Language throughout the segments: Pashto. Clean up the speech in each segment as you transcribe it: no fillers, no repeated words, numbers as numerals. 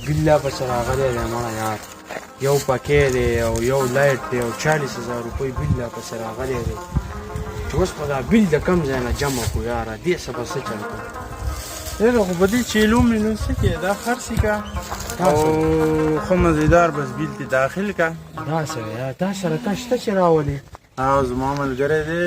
بله پسې راغلی دی مړه یار، یو پکې دی او یو لایټ دی او 40,000 روپۍ بله پسې راغلی دی چې اوس په دا بل د کم ځای نه جمع کړو یاره، دې څه به څه چل کړو. یاره خو په دې چیلو مې نو څه کې دا خرڅې که او ښه مزېدار بس بیل ته داخل که. دا سره یار دا سره تا شته چې راولې؟ او زما ملګری دی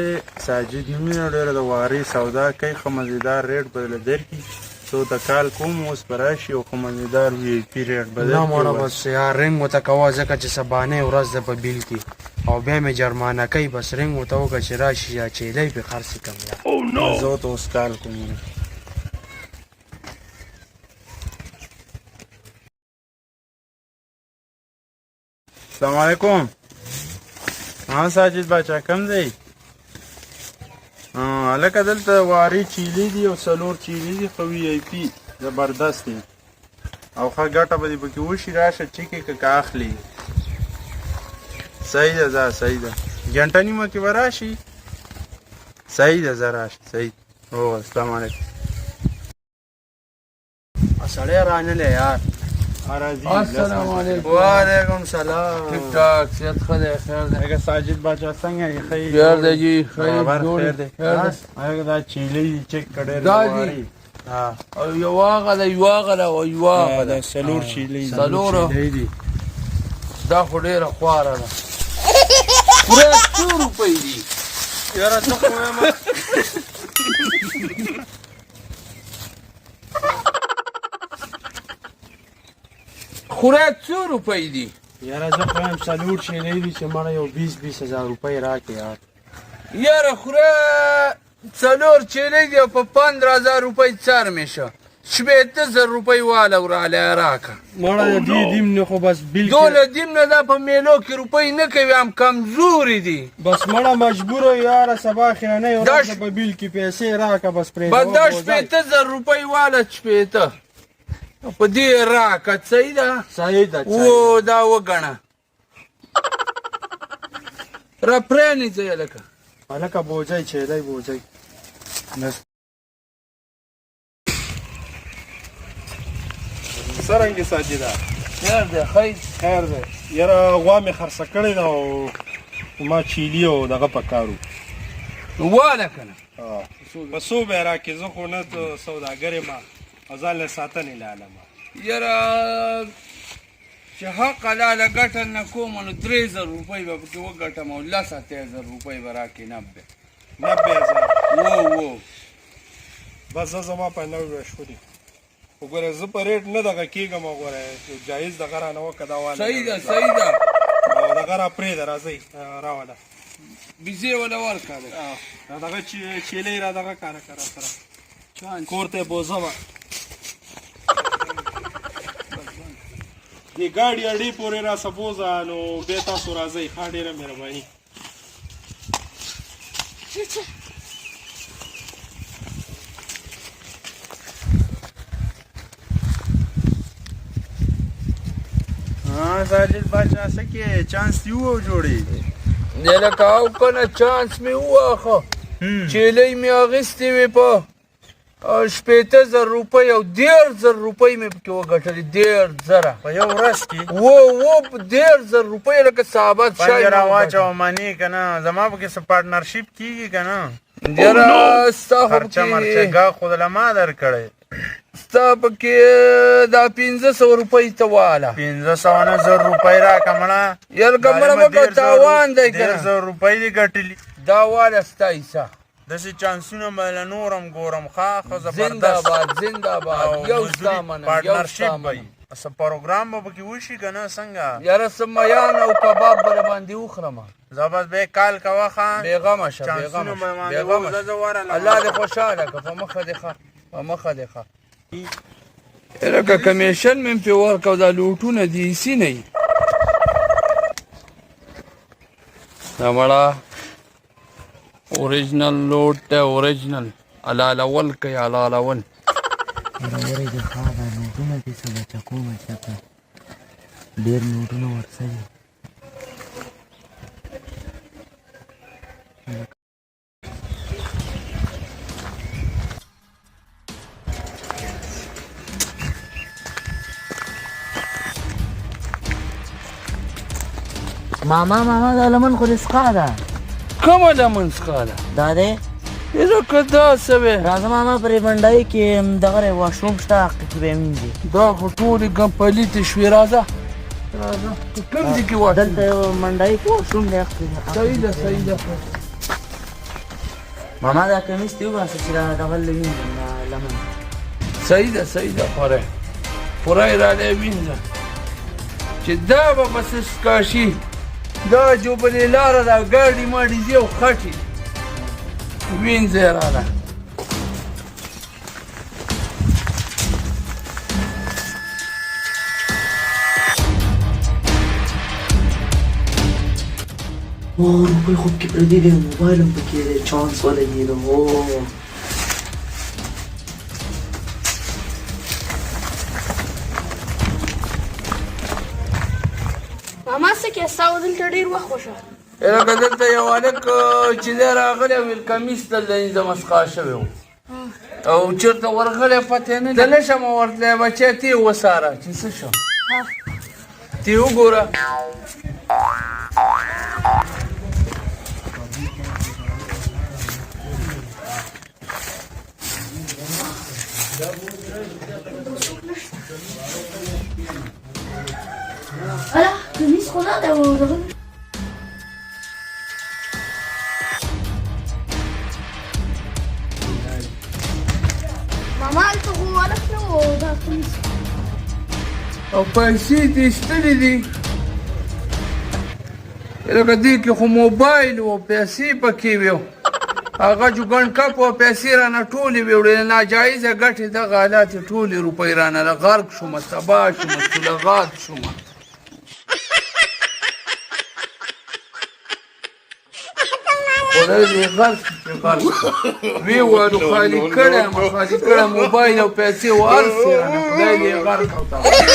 ساجد نومېږي، ډېره د واري سودا کوي، ښه مزېدار ریټ به له درکړي. څو ته کال کوم اوس به راشي او ښه مزېدار وي آی پي ریټ به نه مړه بس یار رنګ ورته کوه ځکه چې سبانۍ ورځ ده په بیل کې او بیا مې جرمانه کوي، بس رنګ ورته وکړه چې راشي یا چیلۍ پې خرڅې کړم یار. زه ورته اوس کال کوم. السلام علیکم. ها ساجد باچا کم دی؟ هلکه دلته واري چیلي دي او 4 چیلي دي ښه وي آی پي زبردست دي او ښه ګټه به دې پکې وشي. راشه چک یې که اخلي. صحیح ده ځه صحیح ده، ګنټه نیمه کې به راشي. صحیح ده ځه راشه صحیح. هو السلام علیکم. سړی رانلی یار. السلام علیکم. وعلیکم سلام. ٹھیک ٹھاک صحت ښه دی خیر دی. هغه ساجد باچا څنګه یې ښه یې؟ خیر دی جي برابر خیر دی. خیر دی. هغه دا چیلي دي چک کړی دا دي او یو هغه ده یو هغه ده او یو هغه ده. 4 چیلي دي. 4 دي. دا خو ډېره خواره ده. پوره 100 روپۍ دي. یاره څه خو وایم خوره 100 روپۍ دي. یاره زه خو وایم 4 چیلۍ دي چې مړه یو 20,000 روپۍ راکړې یار. یاره خوره 4 چیلۍ دي او په 15,000 روپۍ څر مې شه 15,000 روپۍ واله وراله راکړه. مړه دې دیم نه خو بس بیل دوله دیم نه دا په میلو کې روپۍ نه کوي، هم کمزوري دي. بس مړه مجبوره یاره سبا خیرنۍ ورځ په بیل کې پیسې راکړه بس پرې بس دا 15,000 روپۍ واله 15 په دې راکړه. صحیح ده؟ صحیح ده. و دا وګڼه را پرېنځه یې لکه هلکه بوجۍ چیلۍ بوجۍ. څرنګه ساجده؟ خیر دی خیر خیر دی. یاره غوا مې خرڅه کړې ده او ما چیلي او دغه پکارو واله که نه په څو به یې راکړې؟ زه خو نه سوداګر یم او ځان له ساتنې لاله ما. یاره چې حق حلاله ګټه نه کوم نو 3,000 روپۍ به پکې وګټم او 10,000 روپۍ به راکړې 90,000 و بس زه زما په 90 شولې. وګوره زه په ریټ نه دغه کېږم. وګوره جایز دغه رانه وکړه دا واله. صحیح ده صحیح ده. او دغه را پرېږده راځئ راوله بیزې وله ورکړه دغه چیلۍ را دغه کاره که را سره کور ته یې بوځمه. دې ګاډي اډې پورې را سبوزه نو بیا تاسو راځئ. ښه ډېره مهرباني. ساجد باچا څه کې چانس دي وو جوړې؟ دی لکه او که نه چانس مې وواخه چیلۍ مې اخیستې وې په 15,000 روپۍ او 1,000 روپۍ مې پکې وګټلې. 1,000 په یو ورځ کې په 1,000 روپۍ لکه صحابت شای را واچوه منې که نه زما پکې څه پارټنرشپ کېږي که نه؟ یاره ستا خو خرچه مرچه خو دله ما درکړی. ستا پکې دا 500 روپۍ ته واله 500 نه 1,000 روپۍ راکړه مړه. یاره که مړه مه که تاوان دی که نه 1,000 روپۍ دې ګټلي. دا واله ستا حصه. داسې چانسونه به له نورم ګورم. ښه زبردست زنده‌باد زنده‌باد. یو ستا منم یو پارټنرشپ ستا به منم. څه پروګرام به پکې وشي که نه څنګه؟ یاره څه میان او کباب به راباندې وخورم. زه بس به یې کال کوه ښه بېغمه شه چانسونه به باندې بېغمه وځه. زه ورغلم. الله دې خوشحاله کړه. په مخه دې ښه په مخه دې ښه. لکه کمیشن مې پرې ورکړ دا لوټونه دي هېڅ نه وي. دا مړه اوریجنل لوټ دی اوریجنل. حلالول کوي حلالول. ورورې د ښه دا نوټونه دي څه بچکو بچکو ډېر نوټونه ورسوي. ماما دا لمن خو دې سقا ده کومه لمن څښه ده دا دی یره که داسې وې راځه ماما پرې منډای کې دغه واشروم شته هغه کې به یې وینځي دا خو ټولې پلیتې شوې راځه کوم ځای کې واچوو دلته یو منډای کې واشروم دی هغه کې صحیح ده صحیح ده ماما دا کمیس دې وباسه چې دا دغه وینځم لمن صحیح ده پوره یې رالی وینځه چې دا به بس سکاشي دا جوبلې لاره ده ګاډي ماډي ځي او خټي وینځه یې راله روپۍ خوب کې پردي دی موبایل هم پکې دی چانس ولګېده ماما څه کې ستا دلته ډېر وخت وشو لکه دلته یو هلک چې دی راغلی ویل کمیس دلته انځه مسخا شوی و او چېرته ورغلی پته نه ده نه شم ورتلی بچی ته یې وساره چې څه شو ته یې وګوره اله کمیس خو نه دی دغه ماما هلته خو هلک نه و دا کمیس او پیسې دې ایستلې دي لکه دې کې خو موبایل و پیسې پکې وې هغه جوګن کپ او پیسې رانه ټولې وړې ناجایزه ګټې دغه حالات یې ټولې روپۍ رانه غرق شومه تباه شومه سلغات شومه خدای دې غرق وی وایو خالي کړی موبایل او پیسې و هر څه رانه خدای دې غرق او تباه